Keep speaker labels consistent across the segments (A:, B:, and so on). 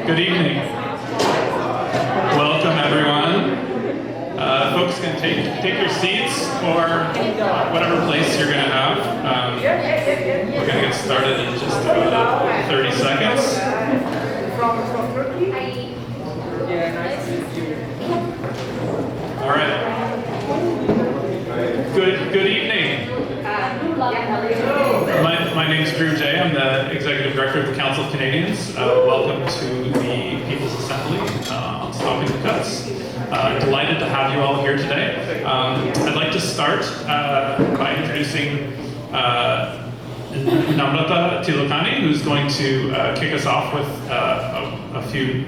A: Good evening. Welcome, everyone. Folks can take your seats or whatever place you're going to have. We're going to get started in just about 30 seconds. All right. Good evening. My name's Drew Jay. I'm the Executive Director of the Council of Canadians. Welcome to the People's Assembly on Stopping the Cuts. Delighted to have you all here today. I'd like to start by introducing Namrata Tilokani, who's going to kick us off with a few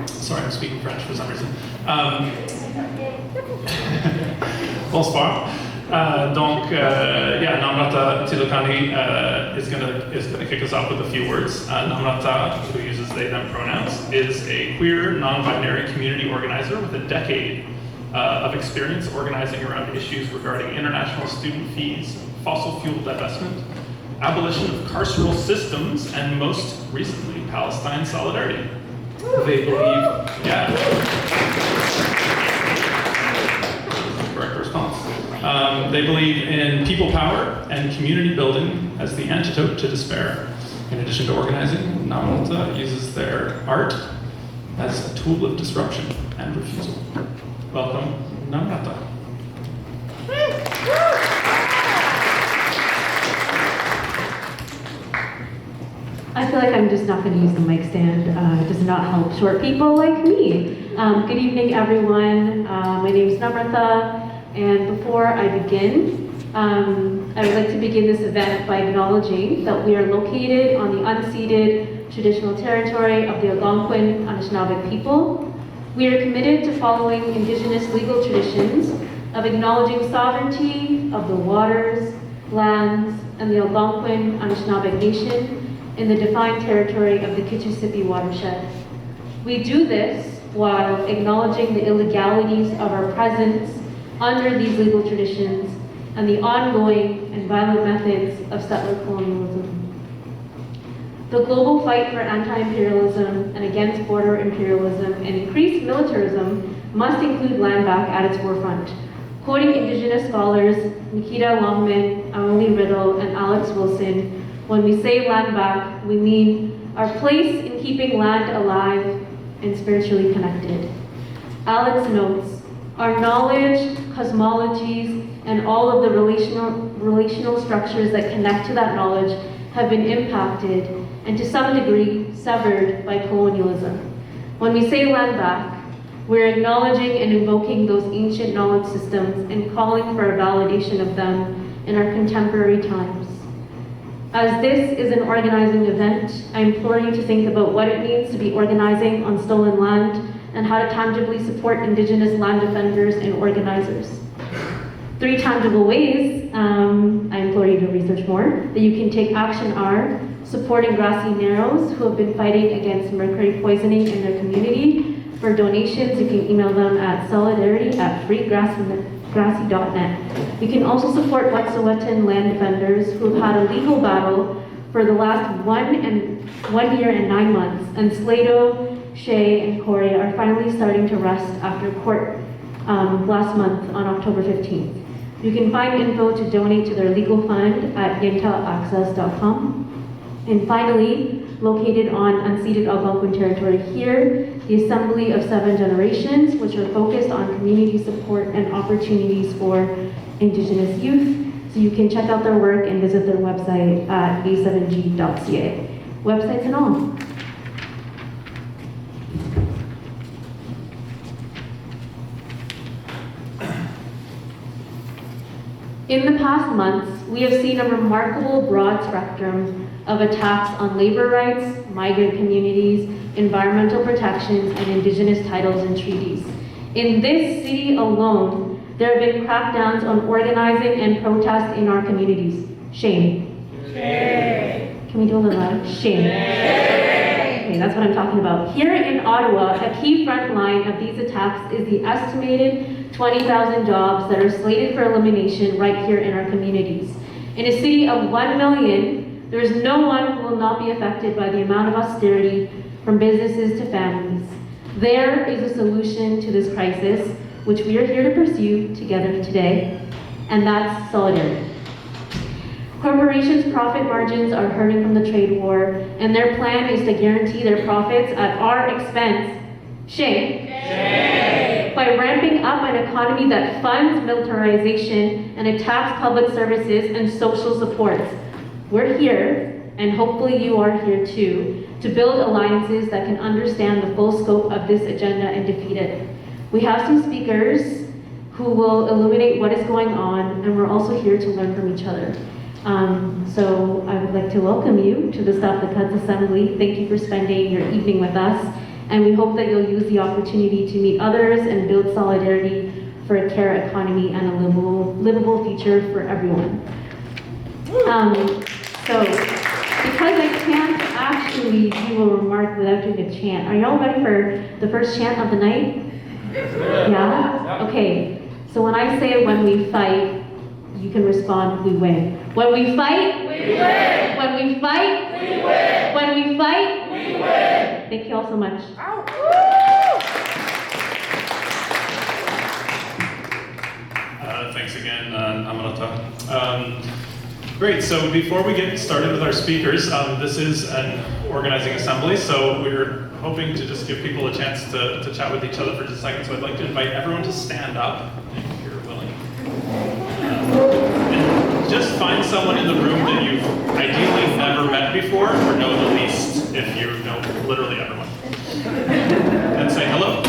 A: sorry, I'm speaking French for some reason. Bonsoir. Namrata Tilokani is going to kick us off with a few words. Namrata, who uses they/them pronouns, is a queer, non-binary community organizer with a decade of experience organizing around issues regarding international student fees, fossil fuel divestment, abolition of carceral systems, and most recently, Palestine solidarity. They believe, correct response. They believe in people power and community building as the antidote to despair. In addition to organizing, Namrata uses their art as a tool of disruption and refusal. Welcome, Namrata.
B: I feel like I'm just not going to use the mic stand. It does not help short people like me. Good evening, everyone. My name is Namrata, and before I begin, I would like to begin this event by acknowledging that we are located on the unceded traditional territory of the Algonquin Anishinaabe people. We are committed to following Indigenous legal traditions of acknowledging sovereignty of the waters, lands, and the Algonquin Anishinaabe Nation in the defined territory of the Kitchissippi watershed. We do this while acknowledging the illegalities of our presence under these legal traditions and the ongoing and violent methods of settler colonialism. The global fight for anti-imperialism and against border imperialism and increased militarism must include land back at its forefront. Quoting Indigenous scholars Nikita Longman, Emily Riddle, and Alex Wilson, when we say land back, we mean our place in keeping land alive and spiritually connected. Alex notes, our knowledge, cosmologies, and all of the relational structures that connect to that knowledge have been impacted and to some degree severed by colonialism. When we say land back, we're acknowledging and invoking those ancient knowledge systems and calling for a validation of them in our contemporary times. As this is an organizing event, I implore you to think about what it means to be organizing on stolen land and how to tangibly support Indigenous land defenders and organizers. 3 tangible ways, I implore you to research more, that you can take action are supporting Grassy Narrows, who have been fighting against mercury poisoning in their community. For donations, you can email them at solidarity@freegrassy.net. You can also support Wet'suwet'en land defenders who have had a legal battle for the last 1 year and 9 months, and Slato, Shay, and Corey are finally starting to rest after court last month on October 15th. You can find info to donate to their legal fund at yentaaccess.com. And finally, located on unceded Algonquin territory here, the Assembly of 7 Generations, which are focused on community support and opportunities for Indigenous youth. So you can check out their work and visit their website at a7g.ca. Websites and all. In the past months, we have seen a remarkable broad spectrum of attacks on labor rights, migrant communities, environmental protections, and Indigenous titles and treaties. In this city alone, there have been crackdowns on organizing and protest in our communities. Shame. Shame. Can we do a little louder? Shame. Shame. Okay, that's what I'm talking about. Here in Ottawa, a key front line of these attacks is the estimated 20,000 jobs that are slated for elimination right here in our communities. In a city of 1 million, There is no one who will not be affected by the amount of austerity from businesses to families. There is a solution to this crisis, which we are here to pursue together today, and that's solidarity. Corporations' profit margins are hurting from the trade war, and their plan is to guarantee their profits at our expense. Shame. Shame. By ramping up an economy that funds militarization and attacks public services and social supports. We're here, and hopefully you are here too, to build alliances that can understand the full scope of this agenda and defeat it. We have some speakers who will illuminate what is going on, and we're also here to learn from each other. So I would like to welcome you to the Stop the Cuts Assembly. Thank you for spending your evening with us, and we hope that you'll use the opportunity to meet others and build solidarity for a fair economy and a livable future for everyone. So, because I can't actually do a remark without doing a chant, are y'all ready for the first chant of the night? Yeah? Okay, so when I say when we fight, you can respond, we win. When we fight, we win. When we fight, we win. When we fight, we win. Thank you all so much.
A: Thanks again, Namrata. Great, so before we get started with our speakers, this is an organizing assembly, so we're hoping to just give people a chance to chat with each other for just a second, so I'd like to invite everyone to stand up, if you're willing. And just find someone in the room that you've ideally never met before, or know the least, if you know literally everyone. And say hello.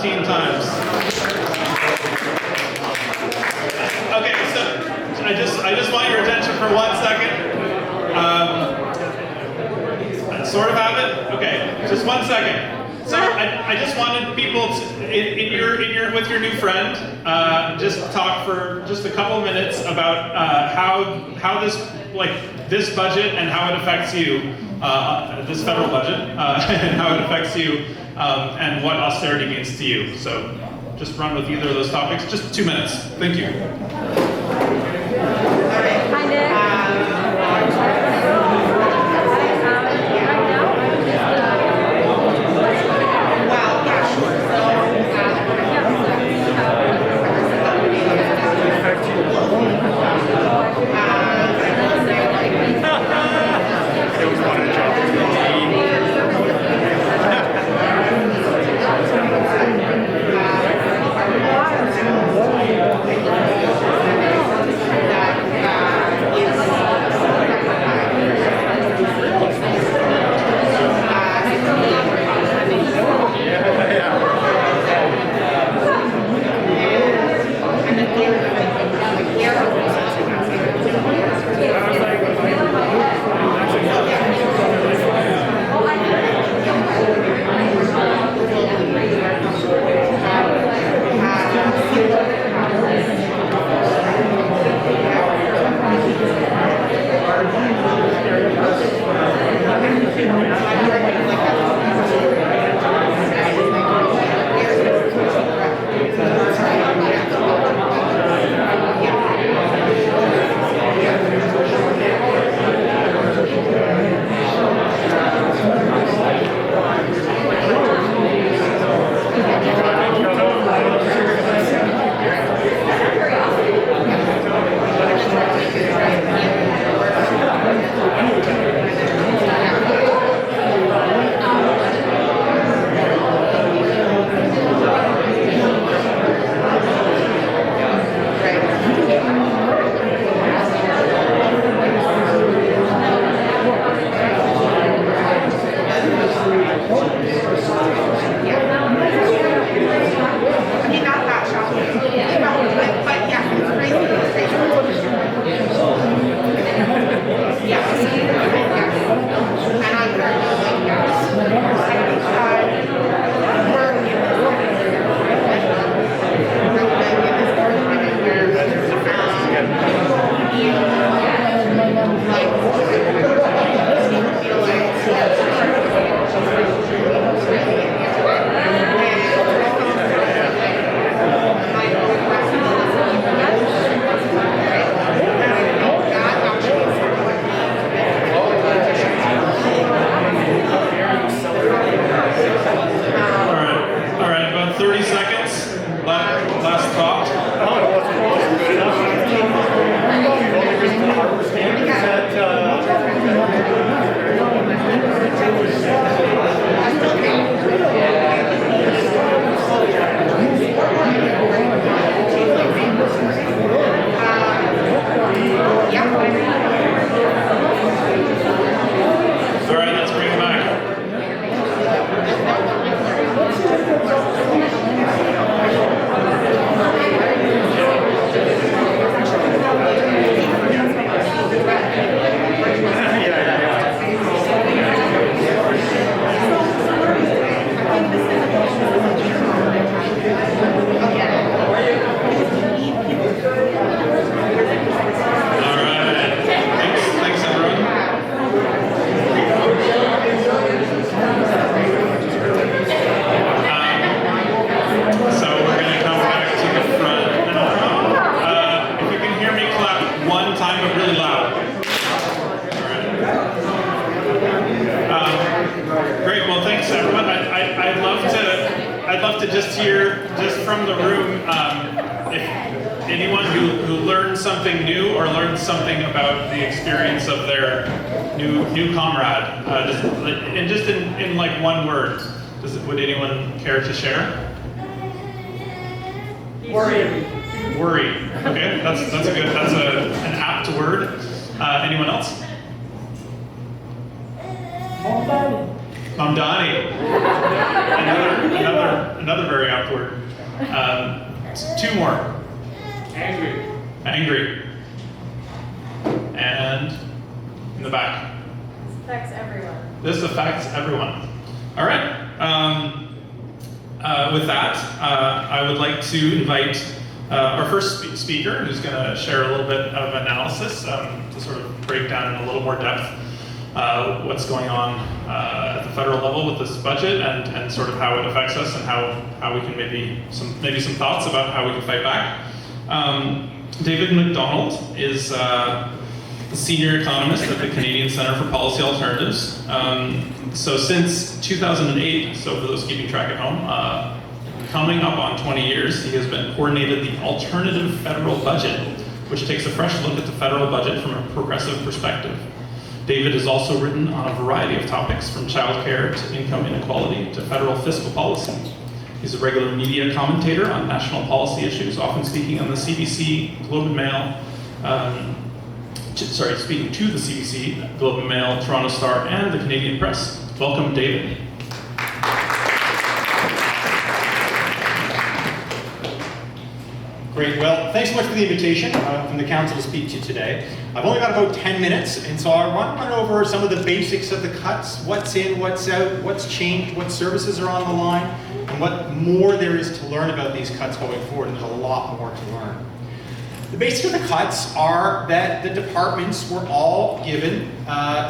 A: Times. Okay, so I just want your attention for 1 second. Sort of have it? Okay, just 1 second. So I just wanted people to, with your new friend, just talk for just a couple minutes about how this budget and how it affects you, this federal budget, and how it affects you. And what austerity means to you. So just run with either of those topics. Just 2 minutes. Thank you.
C: Hi, Nick.
A: to just hear, just from the room, if anyone who learned something new or learned something about the experience of their new comrade, just in like one word, would anyone care to share?
C: Worry.
A: Worry. Okay, that's a good. That's an apt word. Anyone else? Mamdani. Another very apt word. Two more.
C: Angry.
A: Angry. And in the back.
D: This affects everyone.
A: This affects everyone. All right. With that, I would like to invite our first speaker, who's going to share a little bit of analysis to sort of break down in a little more depth what's going on at the federal level with this budget and sort of how it affects us and how we can maybe some thoughts about how we can fight back. David Macdonald is the senior economist at the Canadian Centre for Policy Alternatives. So since 2008, so for those keeping track at home, coming up on 20 years, he has been coordinated the Alternative Federal Budget, which takes a fresh look at the federal budget from a progressive perspective. David has also written on a variety of topics, from childcare to income inequality to federal fiscal policy. He's a regular media commentator on national policy issues, often speaking on the CBC, Globe and Mail, speaking to the CBC, Globe and Mail, Toronto Star, and the Canadian Press. Welcome, David.
E: Great. Well, thanks so much for the invitation from the council to speak to you today. I've only got about 10 minutes, and so I want to run over some of the basics of the cuts, what's in, what's out, what's changed, what services are on the line, and what more there is to learn about these cuts going forward, and there's a lot more to learn. The basics of the cuts are that the departments were all given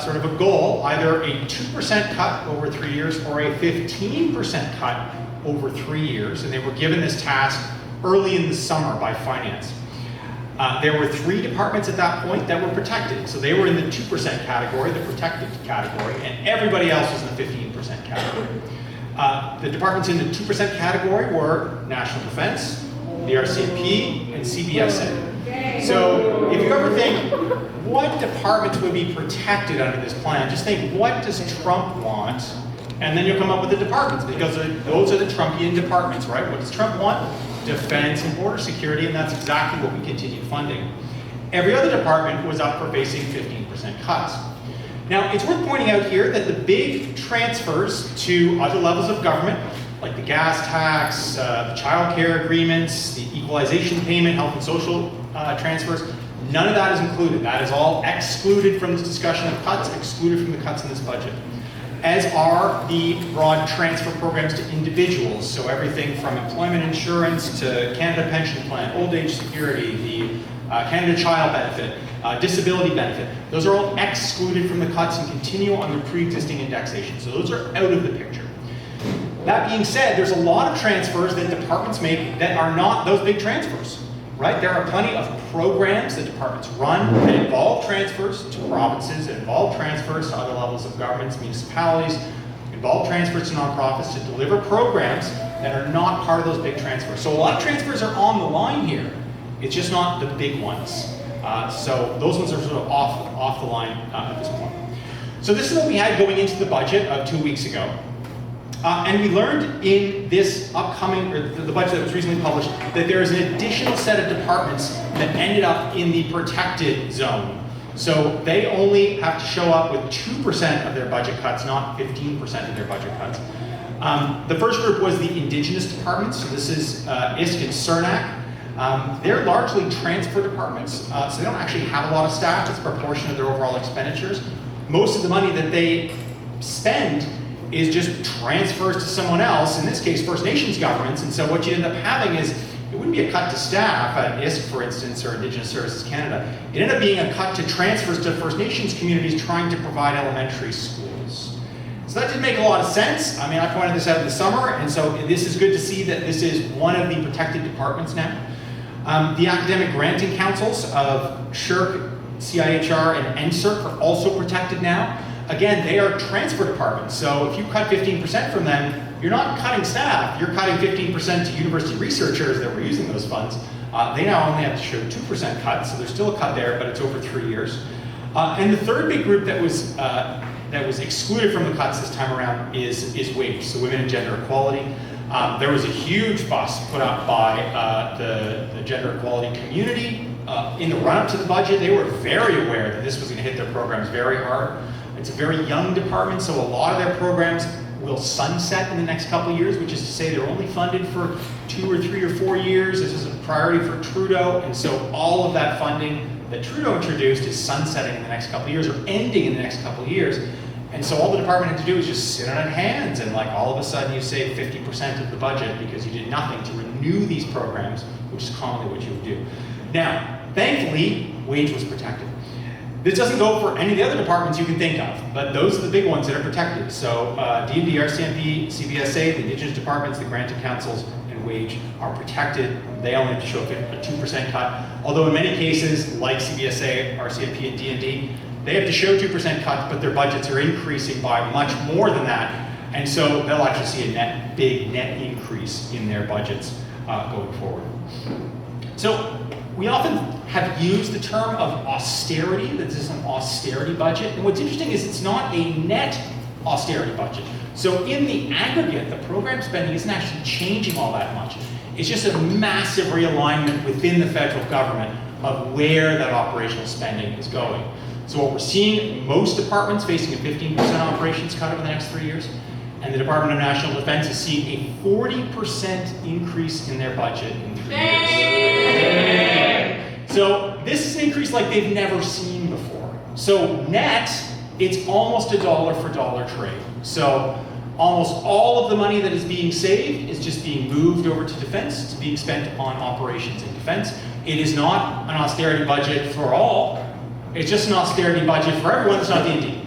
E: sort of a goal, either a 2% cut over 3 years or a 15% cut over 3 years, and they were given this task early in the summer by finance. There were 3 departments at that point that were protected. So they were in the 2% category, the protected category, and everybody else was in the 15% category. The departments in the 2% category were National Defense, the RCMP, and CBSA. So if you ever think, what departments would be protected under this plan, just think, what does Trump want? And then you'll come up with the departments, because those are the Trumpian departments, right? What does Trump want? Defense and border security, and that's exactly what we continue funding. Every other department was up for facing 15% cuts. Now, it's worth pointing out here that the big transfers to other levels of government, like the gas tax, the child care agreements, the equalization payment, health and social transfers, none of that is included. That is all excluded from this discussion of cuts, excluded from the cuts in this budget, as are the broad transfer programs to individuals. So everything from employment insurance to Canada Pension Plan, old age security, the Canada Child Benefit, disability benefit. Those are all excluded from the cuts and continue on the pre-existing indexation. So those are out of the picture. That being said, there's a lot of transfers that departments make that are not those big transfers, right? There are plenty of programs that departments run that involve transfers to provinces, that involve transfers to other levels of governments, municipalities, involve transfers to nonprofits to deliver programs that are not part of those big transfers. So a lot of transfers are on the line here. It's just not the big ones. So those ones are sort of off the line at this point. So this is what we had going into the budget of 2 weeks ago. And we learned in this upcoming, or the budget that was recently published, that there is an additional set of departments that ended up in the protected zone. So they only have to show up with 2% of their budget cuts, not 15% of their budget cuts. The first group was the Indigenous departments. So this is ISK and CERNAC. They're largely transfer departments, so they don't actually have a lot of staff. It's a proportion of their overall expenditures. Most of the money that they spend is just transfers to someone else, in this case First Nations governments, and so what you end up having is, it wouldn't be a cut to staff at ISK, for instance, or Indigenous Services Canada. It ended up being a cut to transfers to First Nations communities trying to provide elementary schools. So that didn't make a lot of sense. I mean, I pointed this out in the summer, and so this is good to see that this is one of the protected departments now. The academic granting councils of SSHRC, CIHR, and NSERC are also protected now. again, they are transfer departments. So if you cut 15% from them, you're not cutting staff, you're cutting 15% to university researchers that were using those funds. They now only have to show 2% cut, so there's still a cut there, but it's over 3 years. And the third big group that was excluded from the cuts this time around is wage, so women and gender equality. There was a huge fuss put up by the gender equality community in the run-up to the budget. They were very aware that this was going to hit their programs very hard. It's a very young department, so a lot of their programs will sunset in the next couple of years, which is to say they're only funded for 2 or 3 or 4 years. This is a priority for Trudeau, and so all of that funding that Trudeau introduced is sunsetting in the next couple of years or ending in the next couple of years. And so all the department had to do is just sit on its hands, and like all of a sudden you save 50% of the budget because you did nothing to renew these programs, which is commonly what you would do. Now, thankfully, wage was protected. This doesn't go for any of the other departments you can think of, but those are the big ones that are protected. So D&D, RCMP, CBSA, the Indigenous departments, the granted councils, and wage are protected. They only have to show a 2% cut. Although in many cases, like CBSA, RCMP, and D&D, they have to show 2% cuts, but their budgets are increasing by much more than that. And so they'll actually see a big net increase in their budgets going forward. So we often have used the term of austerity, that this is an austerity budget. And what's interesting is it's not a net austerity budget. So in the aggregate, the program spending isn't actually changing all that much. It's just a massive realignment within the federal government of where that operational spending is going. So what we're seeing, most departments facing a 15% operations cut over the next 3 years, and the Department of National Defense is seeing a 40% increase in their budget in 3 years. So this is an increase like they've never seen before. So net, it's almost a dollar for dollar trade. So almost all of the money that is being saved is just being moved over to defense. It's being spent on operations in defense. It is not an austerity budget for all. It's just an austerity budget for everyone that's not D&D.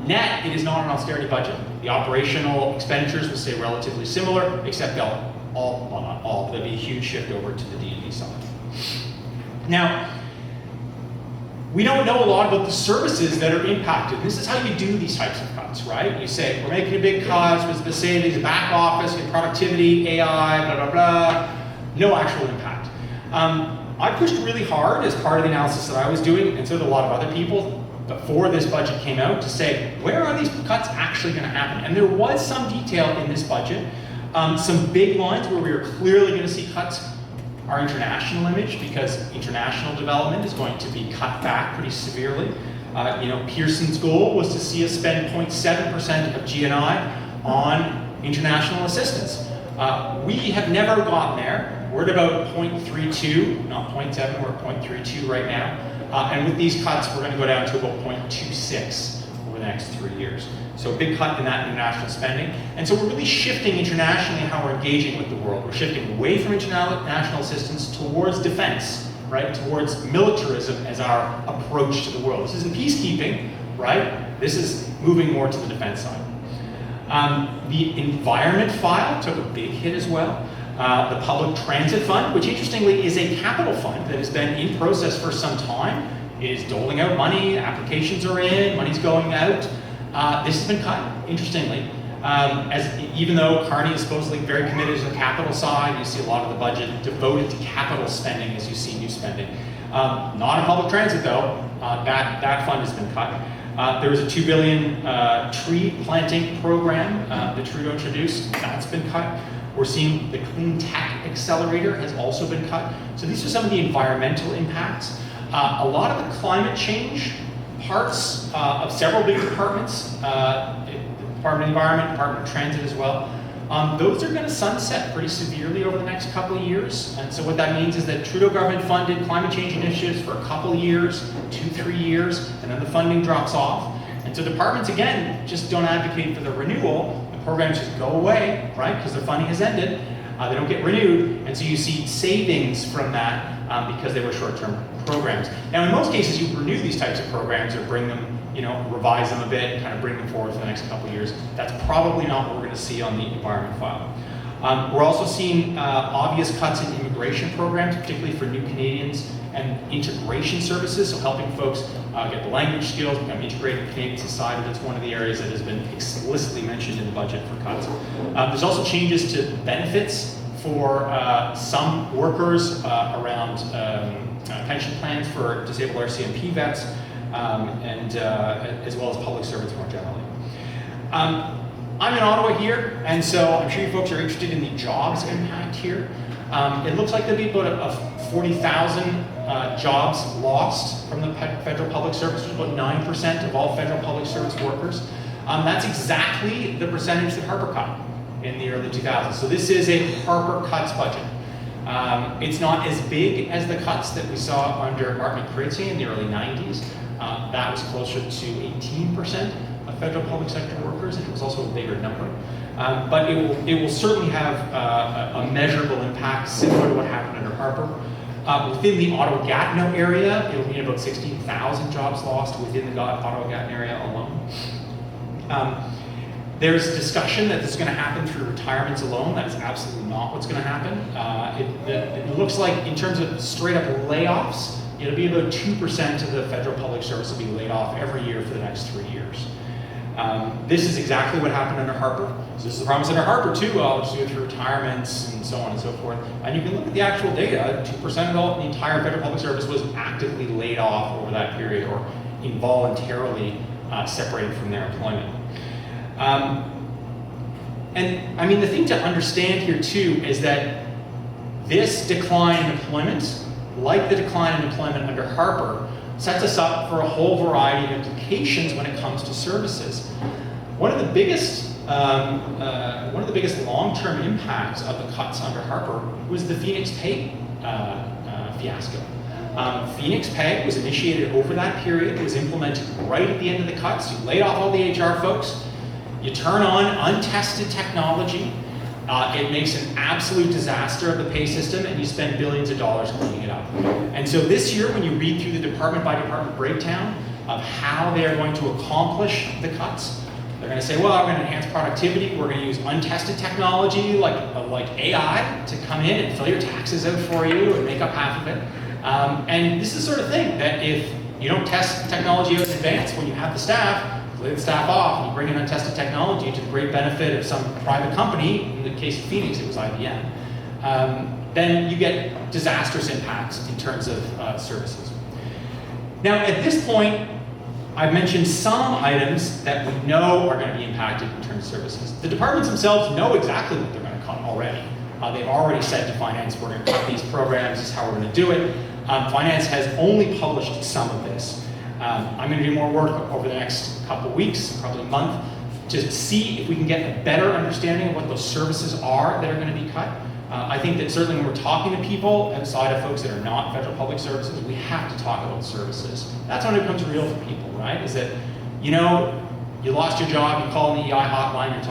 E: Net, it is not an austerity budget. The operational expenditures will stay relatively similar, except they'll all, well not all, but there'll be a huge shift over to the D&D side. Now, we don't know a lot about the services that are impacted. This is how you do these types of cuts, right? You say, we're making a big cut, with the savings, the back office, productivity, AI, blah, blah, blah. No actual impact. I pushed really hard as part of the analysis that I was doing, and so did a lot of other people, before this budget came out, to say, where are these cuts actually going to happen? And there was some detail in this budget. Some big lines where we were clearly going to see cuts. Our international image, because international development is going to be cut back pretty severely. Pearson's goal was to see us spend 0.7% of GNI on international assistance. We have never gotten there. We're at about 0.32, not 0.7, we're at 0.32 right now. And with these cuts, we're going to go down to about 0.26 over the next 3 years. So a big cut in that international spending. And so we're really shifting internationally how we're engaging with the world. We're shifting away from international assistance towards defense, right? Towards militarism as our approach to the world. This isn't peacekeeping, right? This is moving more to the defense side. The environment file took a big hit as well. The public transit fund, which interestingly is a capital fund that has been in process for some time, is doling out money, applications are in, money's going out. This has been cut, interestingly. Even though Carney is supposedly very committed to the capital side, you see a lot of the budget devoted to capital spending as you see new spending. Not in public transit though, that fund has been cut. There was a $2 billion tree planting program that Trudeau introduced, that's been cut. We're seeing the Clean Tech Accelerator has also been cut. So these are some of the environmental impacts. A lot of the climate change parts of several big departments, Department of Environment, Department of Transit as well, those are going to sunset pretty severely over the next couple of years. And so what that means is that Trudeau government funded climate change initiatives for a couple of years, 2-3 years, and then the funding drops off. And so departments, again, just don't advocate for the renewal. The programs just go away, right, because their funding has ended. They don't get renewed, and so you see savings from that because they were short-term programs. Now, in most cases, you renew these types of programs or bring them, revise them a bit and kind of bring them forward for the next couple of years. That's probably not what we're going to see on the environment file. We're also seeing obvious cuts in immigration programs, particularly for new Canadians, and integration services, so helping folks get the language skills, become integrated in Canadian society. That's one of the areas that has been explicitly mentioned in the budget for cuts. There's also changes to benefits for some workers around pension plans for disabled RCMP vets, and as well as public servants more generally. I'm in Ottawa here, and so I'm sure you folks are interested in the jobs impact here. It looks like there'll be about 40,000 jobs lost from the federal public service, which is about 9% of all federal public service workers. That's exactly the percentage that Harper cut in the early 2000s. So this is a Harper cuts budget. It's not as big as the cuts that we saw under Martin McCready in the early 90s. That was closer to 18% of federal public sector workers, and it was also a bigger number. But it will certainly have a measurable impact, similar to what happened under Harper. Within the Ottawa-Gatineau area, it'll mean about 16,000 jobs lost within the Ottawa-Gatineau area alone. There's discussion that this is going to happen through retirements alone. That is absolutely not what's going to happen. It looks like in terms of straight up layoffs, it'll be about 2% of the federal public service will be laid off every year for the next 3 years. This is exactly what happened under Harper. So this is the promise under Harper too. I'll just do it through retirements and so on and so forth. And you can look at the actual data. 2% of the entire federal public service was actively laid off over that period, or involuntarily separated from their employment. And I mean, the thing to understand here too is that this decline in employment, like the decline in employment under Harper, sets us up for a whole variety of implications when it comes to services. One of the biggest long-term impacts of the cuts under Harper was the Phoenix Pay fiasco. Phoenix Pay was initiated over that period. It was implemented right at the end of the cuts. You laid off all the HR folks. You turn on untested technology. It makes an absolute disaster of the pay system, and you spend billions of dollars cleaning it up. And so this year, when you read through the department by department breakdown of how they are going to accomplish the cuts, they're going to say, well, we're going to enhance productivity. We're going to use untested technology like AI to come in and fill your taxes out for you and make up half of it. And this is the sort of thing that if you don't test technology out in advance when you have the staff, lay the staff off, and you bring in untested technology to the great benefit of some private company, in the case of Phoenix, it was IBM, then you get disastrous impacts in terms of services. Now, at this point, I've mentioned some items that we know are going to be impacted in terms of services. The departments themselves know exactly what they're going to cut already. They've already said to finance, we're going to cut these programs, this is how we're going to do it. Finance has only published some of this. I'm going to do more work over the next couple weeks, probably a month, to see if we can get a better understanding of what those services are that are going to be cut. I think that certainly when we're talking to people outside of folks that are not federal public services, we have to talk about services. That's when it becomes real for people, right? Is that, you know, you lost your job, you call the EI hotline, you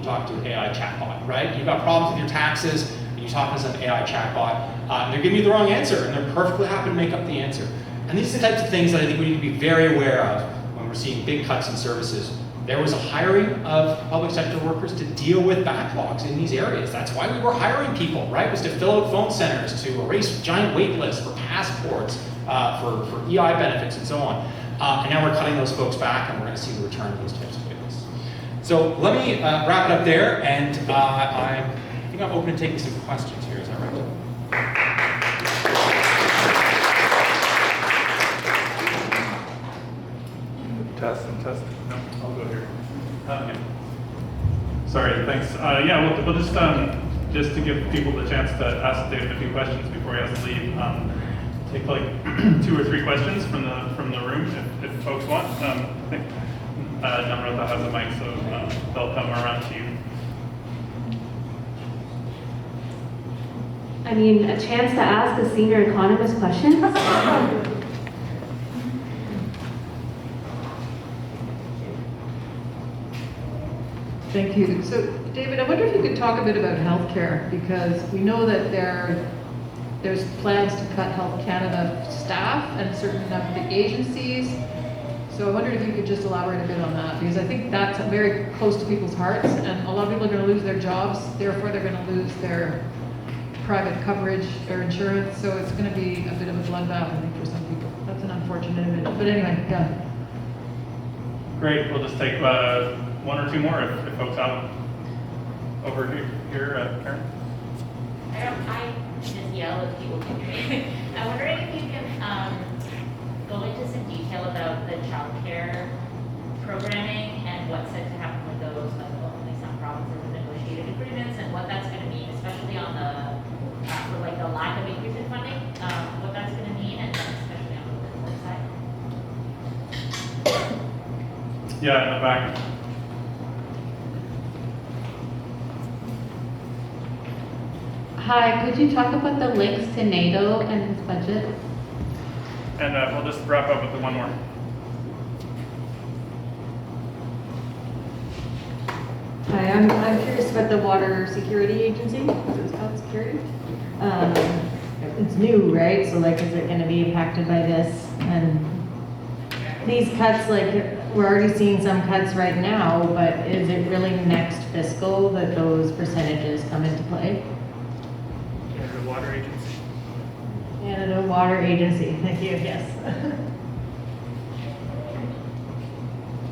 E: talk to an AI chatbot, right? You've got problems with your taxes, and you talk to some AI chatbot, and they're giving you the wrong answer, and they're perfectly happy to make up the answer. And these are the types of things that I think we need to be very aware of when we're seeing big cuts in services. There was a hiring of public sector workers to deal with backlogs in these areas. That's why we were hiring people, right? It was to fill out phone centers, to erase giant wait lists for passports, for EI benefits, and so on. And now we're cutting those folks back, and we're going to see the return of those types of wait lists. So let me wrap it up there, and I think I'm open to taking some questions here. Is that right?
F: Test. No, I'll go here.
A: Yeah. Sorry, thanks. Yeah, we'll just to give people the chance to ask David a few questions before he has to leave. Take like 2 or 3 questions from the room if folks want. I think Namrata has a mic, so they'll come around to you.
B: I mean, a chance to ask a senior economist questions?
G: Thank you. So, David, I wonder if you could talk a bit about healthcare, because we know that there's plans to cut Health Canada staff and certain of the agencies. So I wondered if you could just elaborate a bit on that, because I think that's very close to people's hearts, and a lot of people are going to lose their jobs, therefore they're going to lose their private coverage or insurance, so it's going to be a bit of a bloodbath, I think, for some people. That's an unfortunate image, but anyway, yeah.
A: Great, we'll just take one or two more if folks have them. Over here, Karen.
H: I just yell if people can hear me. I'm wondering if you can go into some detail about the childcare programming and what's set to happen with those, like only some provinces have negotiated agreements, and what that's going to mean, especially on the for like the lack of increase in funding, what that's going to mean, and especially on the workforce side.
A: Yeah, in the back.
B: Hi, could you talk about the links to NATO and his budget?
A: And we'll just wrap up with the one more.
I: Hi, I'm curious about the Water Security Agency. Is it called security? It's new, right? So like, is it going to be impacted by this? And these cuts, like, we're already seeing some cuts right now, but is it really next fiscal that those percentages come into play?
A: The Water Agency.
I: Canada Water Agency, thank you, yes.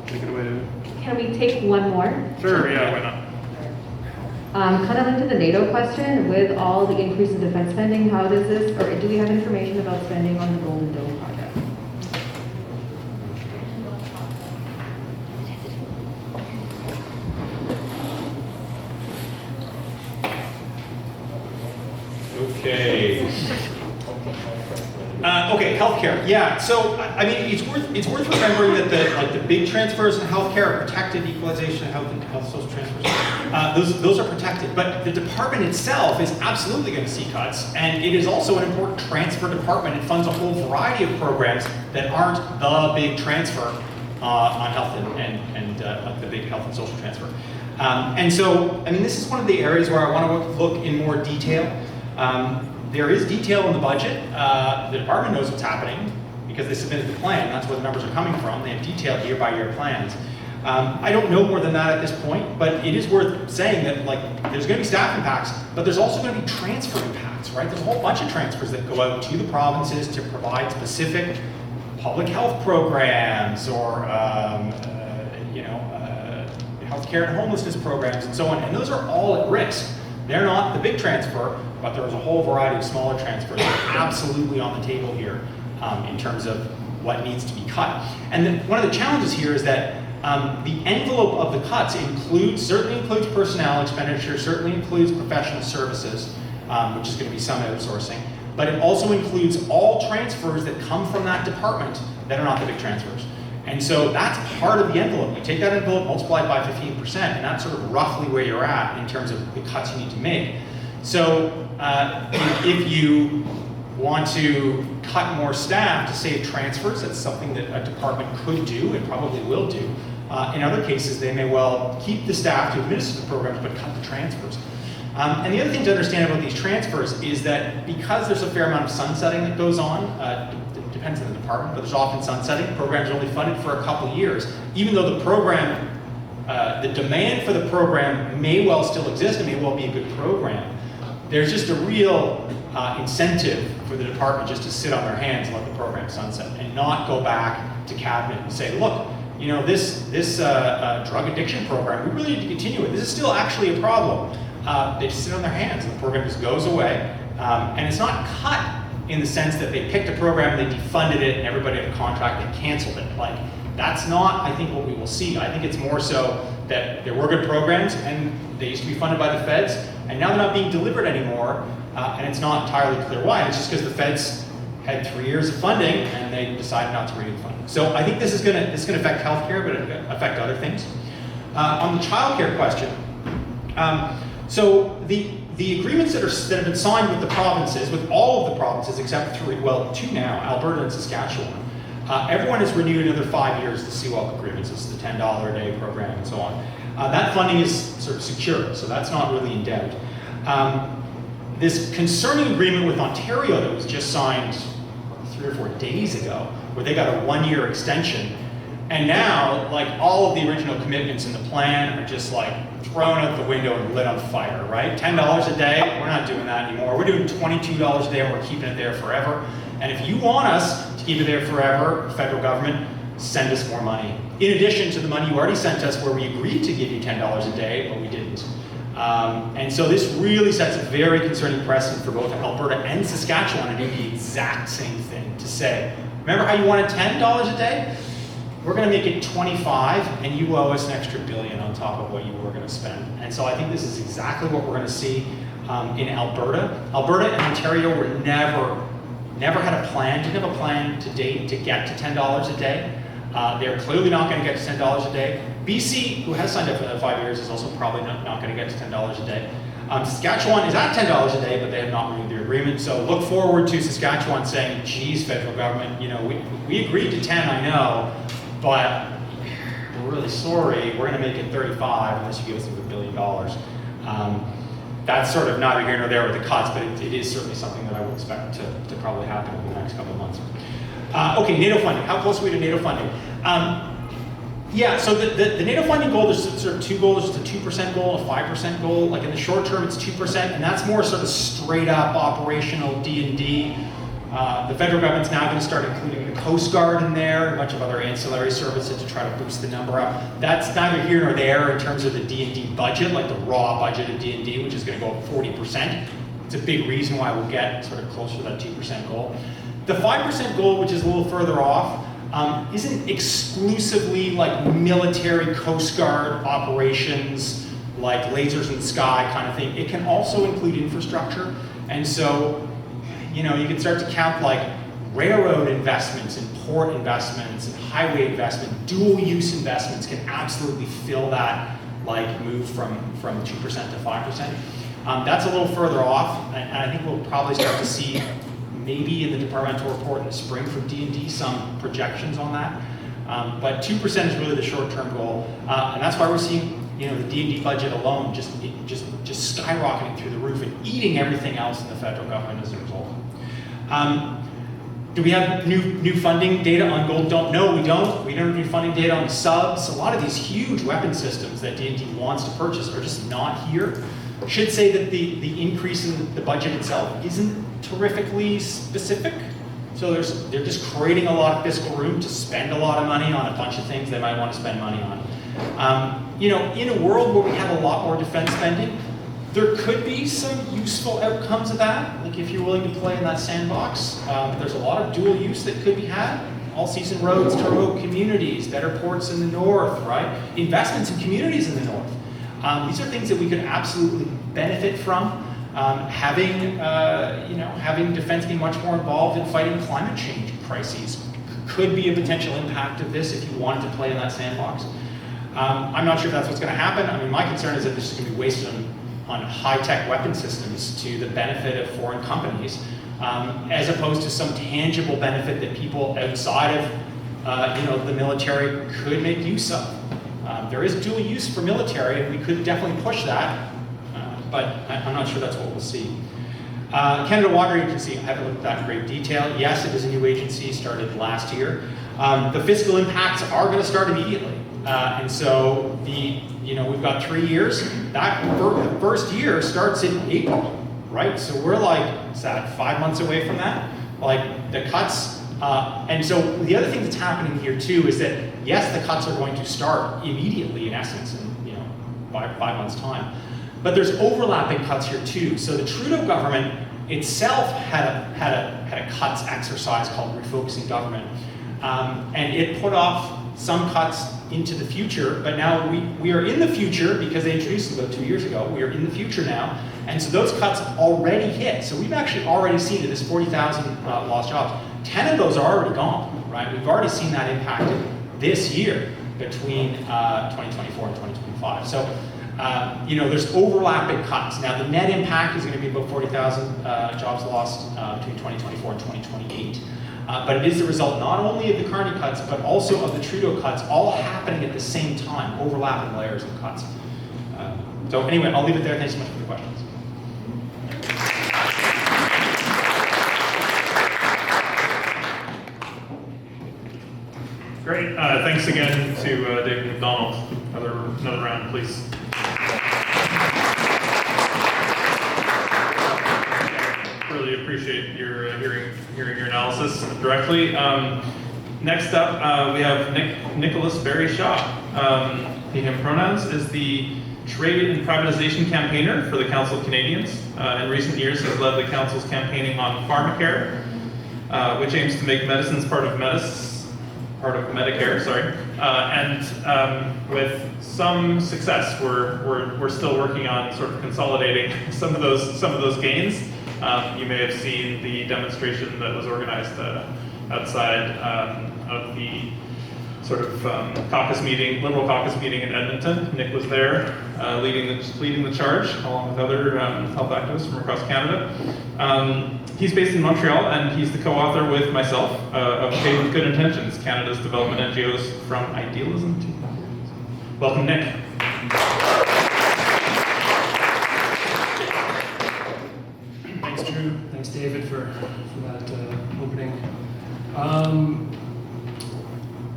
A: Take it away, David.
B: Can we take one more?
A: Sure, yeah, why not?
I: Kind of into the NATO question, with all the increase in defense spending, how does this, or do we have information about spending on the Golden Dome project?
E: Okay. Okay, healthcare. Yeah. So I mean, it's worth remembering that the big transfers in healthcare are protected. Equalization of health social transfers. Those are protected. But the department itself is absolutely going to see cuts, and it is also an important transfer department. It funds a whole variety of programs that aren't the big transfer on health and like the big health and social transfer. And so, I mean, this is one of the areas where I want to look in more detail. There is detail in the budget. The department knows what's happening because they submitted the plan. That's where the numbers are coming from. They have detailed year-by-year plans. I don't know more than that at this point, but it is worth saying that like there's going to be staff impacts, but there's also going to be transfer impacts, right? There's a whole bunch of transfers that go out to the provinces to provide specific public health programs or healthcare and homelessness programs and so on, and those are all at risk. They're not the big transfer, but there's a whole variety of smaller transfers that are absolutely on the table here in terms of what needs to be cut. And then one of the challenges here is that the envelope of the cuts certainly includes personnel expenditure, certainly includes professional services, which is going to be some outsourcing, but it also includes all transfers that come from that department that are not the big transfers. And so that's part of the envelope. You take that envelope, multiply it by 15%, and that's sort of roughly where you're at in terms of the cuts you need to make. So if you want to cut more staff to save transfers, that's something that a department could do and probably will do. In other cases, they may well keep the staff to administer the programs, but cut the transfers. And the other thing to understand about these transfers is that because there's a fair amount of sunsetting that goes on, depends on the department, but there's often sunsetting. Programs are only funded for a couple years, even though the program, the demand for the program may well still exist and may well be a good program. There's just a real incentive for the department just to sit on their hands and let the program sunset and not go back to cabinet and say, look, you know, this drug addiction program, we really need to continue it. This is still actually a problem. They just sit on their hands and the program just goes away. And it's not cut in the sense that they picked a program, they defunded it, and everybody had a contract and canceled it. Like, that's not, I think, what we will see. I think it's more so that there were good programs and they used to be funded by the feds, and now they're not being delivered anymore, and it's not entirely clear why. It's just because the feds had 3 years of funding and they decided not to renew the funding. So I think this is going to affect healthcare, but it affect other things. On the childcare question, so the agreements that have been signed with the provinces, with all of the provinces except two now, Alberta and Saskatchewan, everyone has renewed another 5 years the CWELC agreements. This is the $10 a day program and so on. That funding is sort of secure, so that's not really in doubt. This concerning agreement with Ontario that was just signed 3 or 4 days ago, where they got a 1-year extension, And now, like, all of the original commitments in the plan are just like thrown out the window and lit on fire, right? $10 a day, we're not doing that anymore. We're doing $22 a day and we're keeping it there forever. And if you want us to keep it there forever, federal government, send us more money. In addition to the money you already sent us where we agreed to give you $10 a day, but we didn't. And so this really sets a very concerning precedent for both Alberta and Saskatchewan to do the exact same thing, to say, remember how you wanted $10 a day? We're going to make it 25, and you owe us an extra $1 billion on top of what you were going to spend. And so I think this is exactly what we're going to see in Alberta. Alberta and Ontario were never had a plan, didn't have a plan to date to get to $10 a day. They're clearly not going to get to $10 a day. BC, who has signed up for that 5 years, is also probably not going to get to $10 a day. Saskatchewan is at $10 a day, but they have not renewed their agreement. So look forward to Saskatchewan saying, geez, federal government, you know, we agreed to 10, I know, but we're really sorry, we're going to make it 35 unless you give us $1 billion. That's sort of neither here nor there with the cuts, but it is certainly something that I would expect to probably happen over the next couple of months. Okay, NATO funding. How close are we to NATO funding? Yeah, so the NATO funding goal, there's sort of two goals. There's a 2% goal and a 5% goal. Like in the short term, it's 2%, and that's more sort of straight up operational D&D. The federal government's now going to start including the Coast Guard in there, and a bunch of other ancillary services to try to boost the number up. That's neither here nor there in terms of the D&D budget, like the raw budget of D&D, which is going to go up 40%. It's a big reason why we'll get sort of closer to that 2% goal. The 5% goal, which is a little further off, isn't exclusively like military Coast Guard operations, like lasers in the sky kind of thing. It can also include infrastructure. And so, you know, you can start to count like railroad investments and port investments and highway investment, dual use investments can absolutely fill that like move from 2% to 5%. That's a little further off, and I think we'll probably start to see maybe in the departmental report in the spring from D&D some projections on that. But 2% is really the short-term goal, and that's why we're seeing, you know, the D&D budget alone just skyrocketing through the roof and eating everything else in the federal government as a result. Do we have new funding data on gold? No, we don't. We don't have new funding data on subs. A lot of these huge weapon systems that D&D wants to purchase are just not here. I should say that the increase in the budget itself isn't terrifically specific. So they're just creating a lot of fiscal room to spend a lot of money on a bunch of things they might want to spend money on. You know, in a world where we have a lot more defense spending, there could be some useful outcomes of that. Like if you're willing to play in that sandbox, there's a lot of dual use that could be had. All-season roads to remote communities, better ports in the north, right? Investments in communities in the north. These are things that we could absolutely benefit from. Having defense be much more involved in fighting climate change crises could be a potential impact of this if you wanted to play in that sandbox. I'm not sure if that's what's going to happen. I mean, my concern is that this is going to be wasted on high-tech weapon systems to the benefit of foreign companies, as opposed to some tangible benefit that people outside of the military could make use of. There is dual use for military, and we could definitely push that, but I'm not sure that's what we'll see. Canada Water Agency, I haven't looked at that in great detail. Yes, it is a new agency, started last year. The fiscal impacts are going to start immediately. And so we've got 3 years. The first year starts in April, right? So we're like, is that 5 months away from that? Like the cuts, and so the other thing that's happening here too is that, yes, the cuts are going to start immediately in essence in 5 months' time. But there's overlapping cuts here too. So the Trudeau government itself had a cuts exercise called refocusing government, and it put off some cuts into the future. But now we are in the future because they introduced it about 2 years ago. We are in the future now, and so those cuts already hit. So we've actually already seen it. This 40,000 lost jobs. 10 of those are already gone. Right? We've already seen that impacted this year between 2024 and 2025. So. There's overlapping cuts. Now, the net impact is going to be about 40,000 jobs lost between 2024 and 2028. But it is the result not only of the Carney cuts, but also of the Trudeau cuts, all happening at the same time, overlapping layers of cuts. So anyway, I'll leave it there. Thanks so much for the questions.
F: Great.
A: Thanks again to David Macdonald. Another round, please. Really appreciate your hearing your analysis directly. Next up, we have Nik Barry Shaw. He, him pronouns, is the Trade and Privatization Campaigner for the Council of Canadians. In recent years, has led the Council's campaigning on pharmacare, which aims to make medicines part of Medicare, and with some success, we're still working on sort of consolidating some of those gains. You may have seen the demonstration that was organized outside of the sort of Liberal caucus meeting in Edmonton. Nik was there, leading the charge, along with other health activists from across Canada. He's based in Montreal, and he's the co-author with myself of Paid with Good Intentions, Canada's development NGOs from idealism to populism. Welcome, Nik.
J: Thanks, Drew. Thanks, David, for that opening.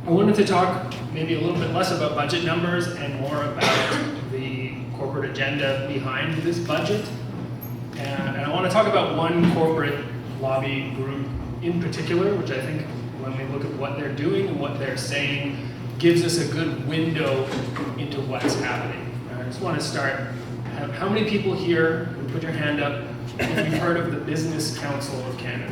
J: I wanted to talk maybe a little bit less about budget numbers and more about the corporate agenda behind this budget. And I want to talk about one corporate lobby group in particular, which I think when we look at what they're doing and what they're saying, gives us a good window into what's happening. I just want to start. How many people here, put your hand up, if you've heard of the Business Council of Canada?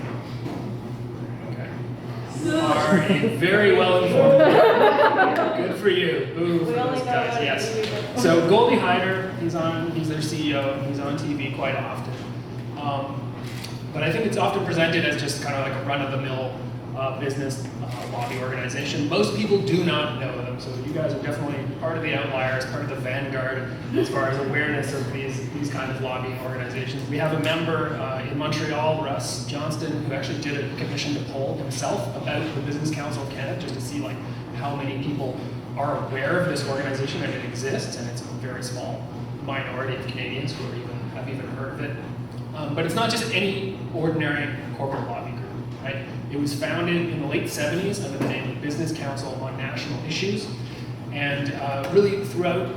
J: You are a very well informed. Good for you. Boo for those guys. Yes. So Goldie Hyder, he's their CEO. He's on TV quite often. But I think it's often presented as just kind of like a run-of-the-mill business lobby organization. Most people do not know them, so you guys are definitely part of the outliers, part of the vanguard as far as awareness of these kind of lobbying organizations. We have a member in Montreal, Russ Johnston, who actually did a commission to poll himself about the Business Council of Canada, just to see like how many people are aware of this organization and it exists, and it's a very small minority of Canadians who have even heard of it. But it's not just any ordinary corporate lobby group, right? It was founded in the late 70s under the name of Business Council on National Issues, and really throughout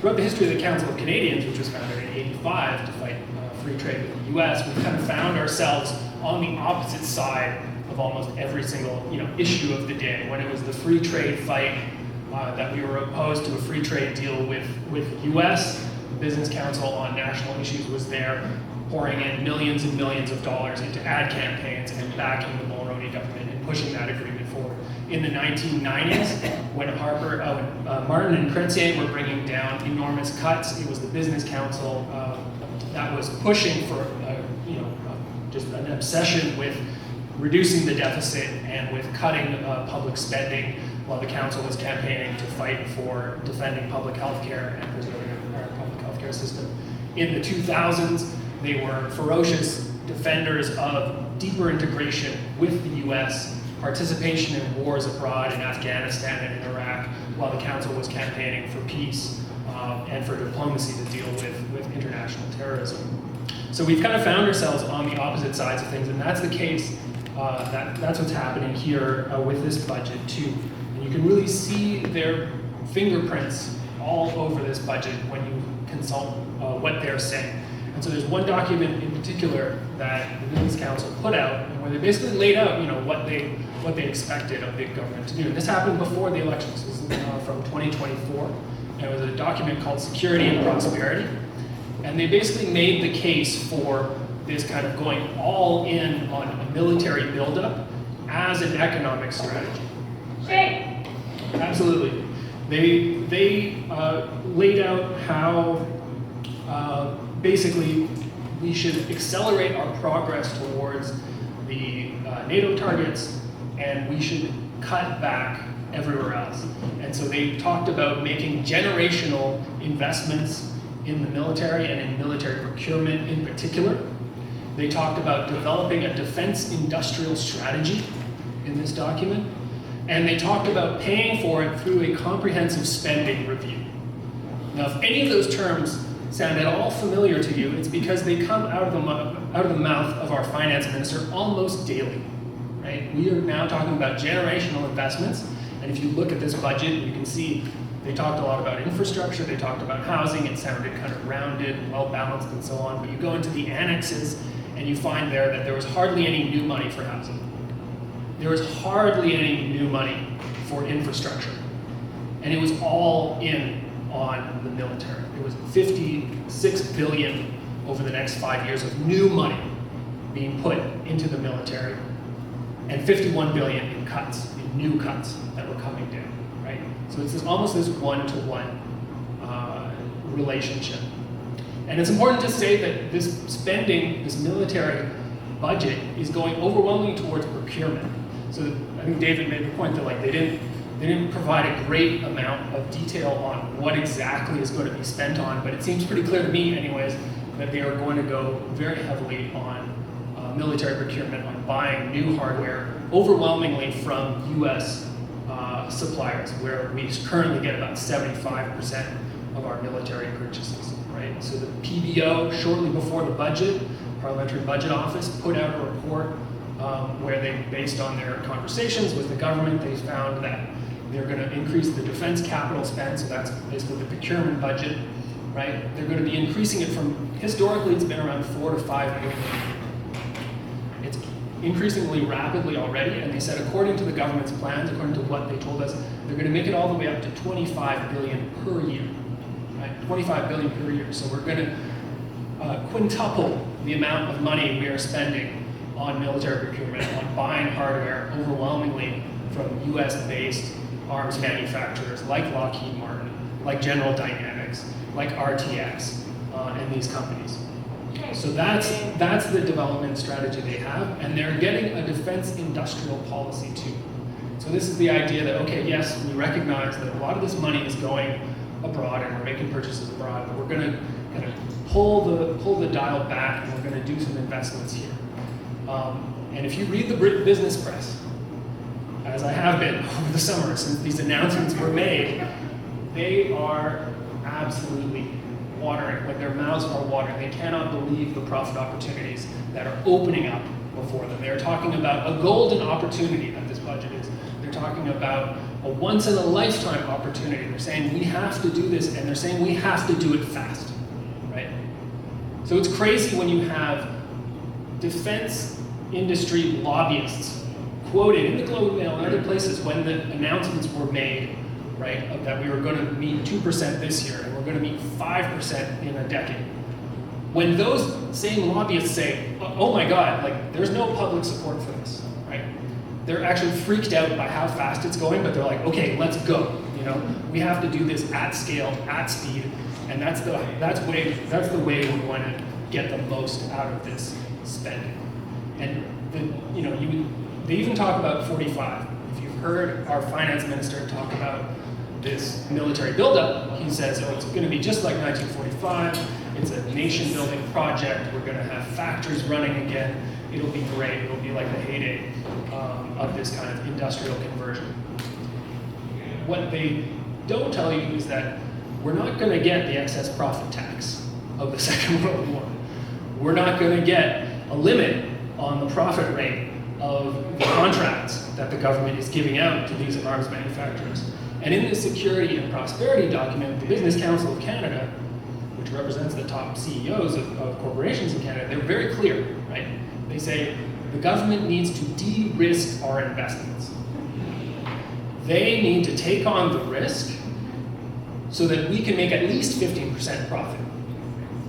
J: the history of the Council of Canadians, which was founded in '85 to fight free trade with the U.S., we've kind of found ourselves on the opposite side of almost every single issue of the day. When it was the free trade fight that we were opposed to a free trade deal with the U.S., the Business Council on National Issues was there, pouring in millions and millions of dollars into ad campaigns and backing the Mulroney government and pushing that agreement forward. In the 1990s, when Martin and Chrétien were bringing down enormous cuts, it was the Business Council that was pushing for just an obsession with reducing the deficit and with cutting public spending, while the council was campaigning to fight for defending public health care and preserving our public health care system. In the 2000s, they were ferocious defenders of deeper integration with the U.S., participation in wars abroad in Afghanistan and in Iraq, while the council was campaigning for peace and for diplomacy to deal with international terrorism. So we've kind of found ourselves on the opposite sides of things, and that's the case. That's what's happening here with this budget too. And you can really see their fingerprints all over this budget when you consult what they're saying. And so there's one document in particular that the Business Council put out, where they basically laid out, what they expected of big government to do. And this happened before the elections. This is from 2024. And it was a document called Security and Prosperity. And they basically made the case for this kind of going all in on a military buildup as an economic strategy.
H: Shane.
J: Absolutely. They laid out how basically we should accelerate our progress towards the NATO targets, and we should cut back everywhere else. And so they talked about making generational investments in the military and in military procurement in particular. They talked about developing a defense industrial strategy in this document, and they talked about paying for it through a comprehensive spending review. Now, if any of those terms sound at all familiar to you, it's because they come out of the mouth of our finance minister almost daily, right? We are now talking about generational investments, And if you look at this budget, you can see they talked a lot about infrastructure, they talked about housing, it sounded kind of rounded, well-balanced and so on, but you go into the annexes and you find there that there was hardly any new money for housing. There was hardly any new money for infrastructure. And it was all in on the military. It was $56 billion over the next 5 years of new money being put into the military, and $51 billion in cuts, in new cuts that were coming down, right? So it's almost this one-to-one relationship. And it's important to say that this spending, this military budget, is going overwhelmingly towards procurement. So I think David made the point that like they didn't provide a great amount of detail on what exactly is going to be spent on, but it seems pretty clear to me anyways that they are going to go very heavily on military procurement, on buying new hardware, overwhelmingly from US suppliers, where we currently get about 75% of our military purchases, right? So the PBO, shortly before the budget, Parliamentary Budget Office, put out a report where they, based on their conversations with the government, they found that they're going to increase the defense capital spend, so that's basically the procurement budget, right? They're going to be increasing it from, historically it's been around $4 to $5 billion. It's increasingly rapidly already, and they said according to the government's plans, according to what they told us, they're going to make it all the way up to $25 billion per year, right? $25 billion per year. So we're going to quintuple the amount of money we are spending on military procurement, on buying hardware overwhelmingly from US-based arms manufacturers like Lockheed Martin, like General Dynamics, like RTX, and these companies. So that's the development strategy they have, and they're getting a defense industrial policy too. So this is the idea that, okay, yes, we recognize that a lot of this money is going abroad and we're making purchases abroad, but we're going to kind of pull the dial back and we're going to do some investments here. And if you read the business press, as I have been over the summer since these announcements were made, they are absolutely watering, like their mouths are watering. They cannot believe the profit opportunities that are opening up before them. They're talking about a golden opportunity that this budget is. They're talking about a once-in-a-lifetime opportunity. They're saying we have to do this, and they're saying we have to do it fast, right? So it's crazy when you have defense industry lobbyists quoted in the Globe and Mail and other places when the announcements were made, right, that we were going to meet 2% this year and we're going to meet 5% in a decade. When those same lobbyists say, oh my God, like there's no public support for this, right? They're actually freaked out by how fast it's going, but they're like, okay, let's go. You know, we have to do this at scale, at speed, and that's the way we're going to get the most out of this spending. And they even talk about 45. If you've heard our finance minister talk about this military buildup, he says, oh, it's going to be just like 1945. It's a nation-building project. We're going to have factories running again. It'll be great. It'll be like the heyday of this kind of industrial conversion. What they don't tell you is that we're not going to get the excess profit tax of the Second World War. We're not going to get a limit on the profit rate of the contracts that the government is giving out to these arms manufacturers. And in the Security and Prosperity document, the Business Council of Canada, which represents the top CEOs of corporations in Canada, they're very clear, right? They say the government needs to de-risk our investments. They need to take on the risk so that we can make at least 15% profit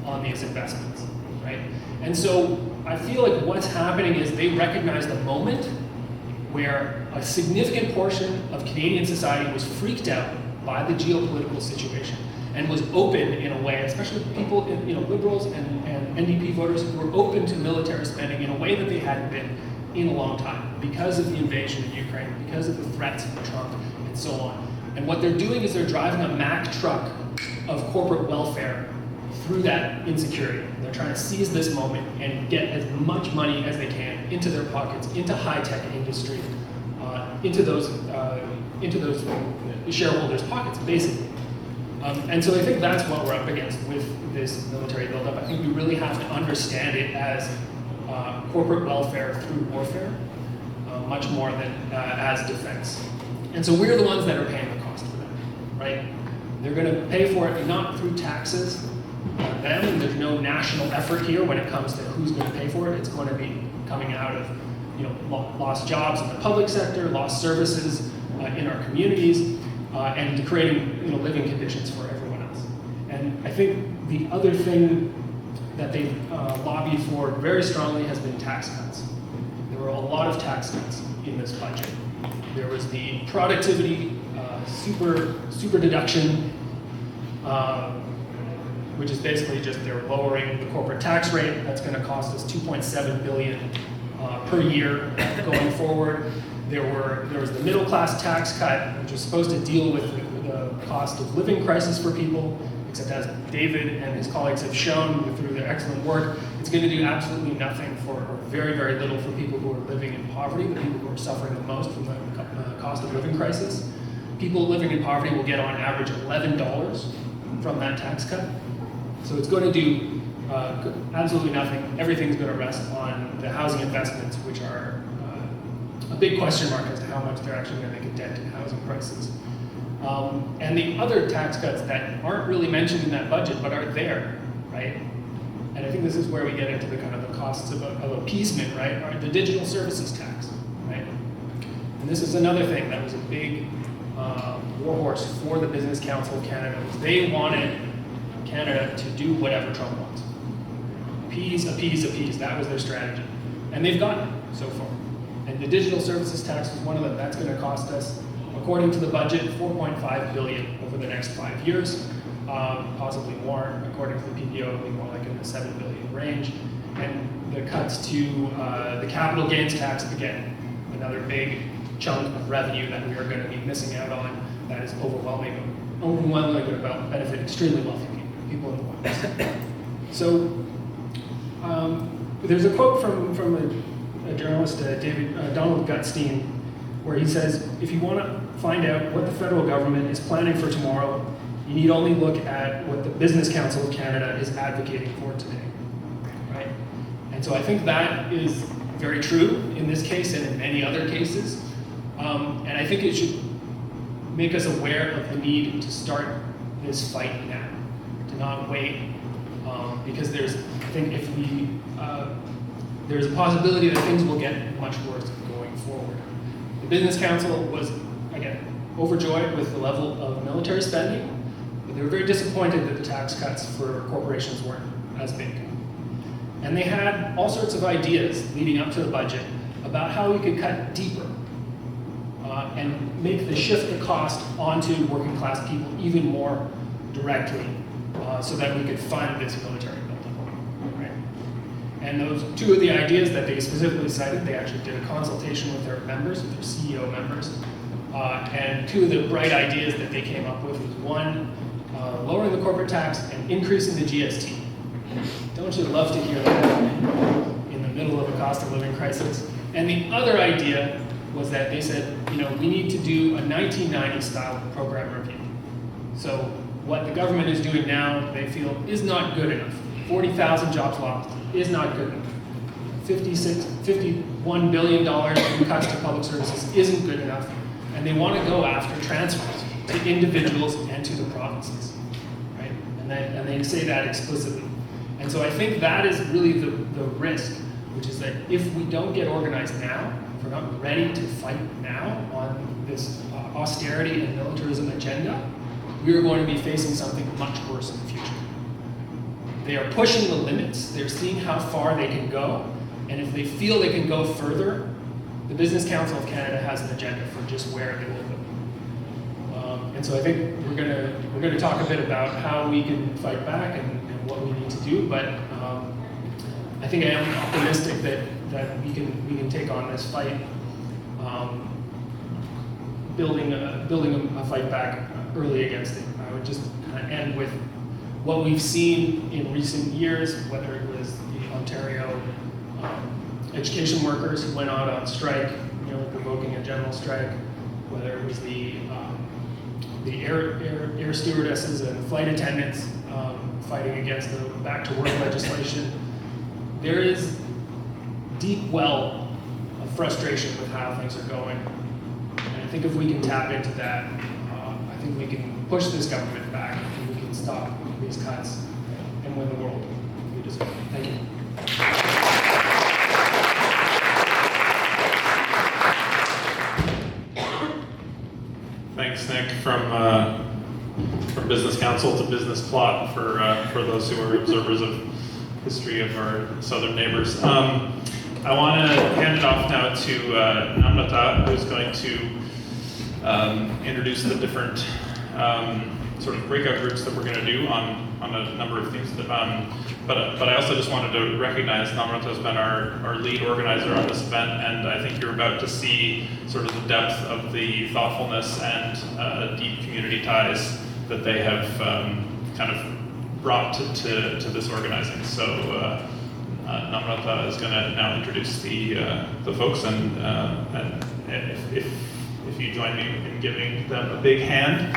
J: on these investments, right? And so I feel like what's happening is they recognize the moment where a significant portion of Canadian society was freaked out by the geopolitical situation and was open in a way, especially people, liberals and NDP voters who were open to military spending in a way that they hadn't been in a long time because of the invasion of Ukraine, because of the threats from Trump and so on. And what they're doing is they're driving a Mack truck of corporate welfare through that insecurity. They're trying to seize this moment and get as much money as they can into their pockets, into high-tech industry, into those shareholders' pockets, basically. And so I think that's what we're up against with this military buildup. I think we really have to understand it as corporate welfare through warfare, much more than as defense. And so we're the ones that are paying the cost for that, right? They're going to pay for it not through taxes on them, and there's no national effort here when it comes to who's going to pay for it. It's going to be coming out of lost jobs in the public sector, lost services in our communities, and creating living conditions for everyone else. And I think the other thing that they've lobbied for very strongly has been tax cuts. There were a lot of tax cuts in this budget. There was the productivity super deduction, which is basically just they're lowering the corporate tax rate. That's going to cost us $2.7 billion per year going forward. There was the middle class tax cut, which was supposed to deal with the cost of living crisis for people, except as David and his colleagues have shown through their excellent work, it's going to do absolutely nothing for, or very, very little for people who are living in poverty, the people who are suffering the most from the cost of living crisis. People living in poverty will get on average $11 from that tax cut. So it's going to do absolutely nothing. Everything's going to rest on the housing investments, which are a big question mark as to how much they're actually going to make a dent in housing prices. And the other tax cuts that aren't really mentioned in that budget, but are there, right? And I think this is where we get into the kind of the costs of appeasement, right? Or the digital services tax, right? And this is another thing that was a big warhorse for the Business Council of Canada. They wanted Canada to do whatever Trump wants. Appease, appease, appease. That was their strategy. And they've gotten it so far. And the digital services tax was one of them. That's going to cost us, according to the budget, $4.5 billion over the next 5 years, possibly more. According to the PPO, it'll be more like in the $7 billion range. And the cuts to the capital gains tax, again, another big chunk of revenue that we are going to be missing out on. That is overwhelmingly going to benefit extremely wealthy people in the West. So there's a quote from a journalist, Donald Gutstein, where he says, if you want to find out what the federal government is planning for tomorrow, you need only look at what the Business Council of Canada is advocating for today, right? And so I think that is very true in this case and in many other cases. And I think it should make us aware of the need to start this fight now, to not wait, because there's a possibility that things will get much worse going forward. The Business Council was, again, overjoyed with the level of military spending, but they were very disappointed that the tax cuts for corporations weren't as big. And they had all sorts of ideas leading up to the budget about how we could cut deeper and make the shift the cost onto working class people even more directly so that we could fund this military building, right? And those two of the ideas that they specifically cited, they actually did a consultation with their members, with their CEO members, and two of the bright ideas that they came up with was one, lowering the corporate tax and increasing the GST. Don't you love to hear that in the middle of a cost of living crisis? And the other idea was that they said, we need to do a 1990 style program review. So what the government is doing now, they feel, is not good enough. 40,000 jobs lost is not good enough. $51 billion in cuts to public services isn't good enough. And they want to go after transfers to individuals and to the provinces, right? And they say that explicitly. And so I think that is really the risk, which is that if we don't get organized now, if we're not ready to fight now on this austerity and militarism agenda, we are going to be facing something much worse in the future. They are pushing the limits. They're seeing how far they can go. And if they feel they can go further, the Business Council of Canada has an agenda for just where they will go. And so I think we're going to talk a bit about how we can fight back and what we need to do. But I think I am optimistic that we can take on this fight, building a fight back early against it. I would just kind of end with what we've seen in recent years, whether it was the Ontario education workers who went out on strike, provoking a general strike, whether it was the air stewardesses and flight attendants fighting against the back to work legislation. There is deep well of frustration with how things are going. And I think if we can tap into that, I think we can push this government back, and we can stop these cuts and win the world we deserve. Thank you.
A: Thanks, Nick, from business council to business plot for those who are observers of history of our southern neighbors. I want to hand it off now to Namrata, who's going to introduce the different sort of breakout groups that we're going to do on a number of things. But I also just wanted to recognize Namrata has been our lead organizer on this event, and I think you're about to see sort of the depth of the thoughtfulness and deep community ties that they have kind of brought to this organizing. So Namrata is going to now introduce the folks, and if you join me in giving them a big hand.